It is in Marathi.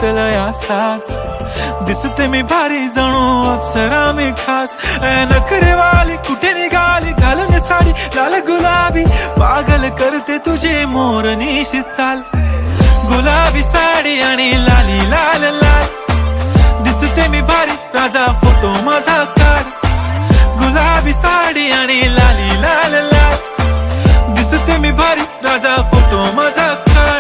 घातलंय असाच दिसते मी भारी जणू अप्सरा मी खास नखरेवाली कुठे निघाली घालून साडी लाल गुलाबी पागल करते तुझे मोरनीशी चाल गुलाबी साडी आणि लाली लाल लाल दिसते मी भारी राजा फोटो माझा काढ गुलाबी साडी आणि लाली लाल लाल दिसते मी भारी राजा फोटो माझा काढ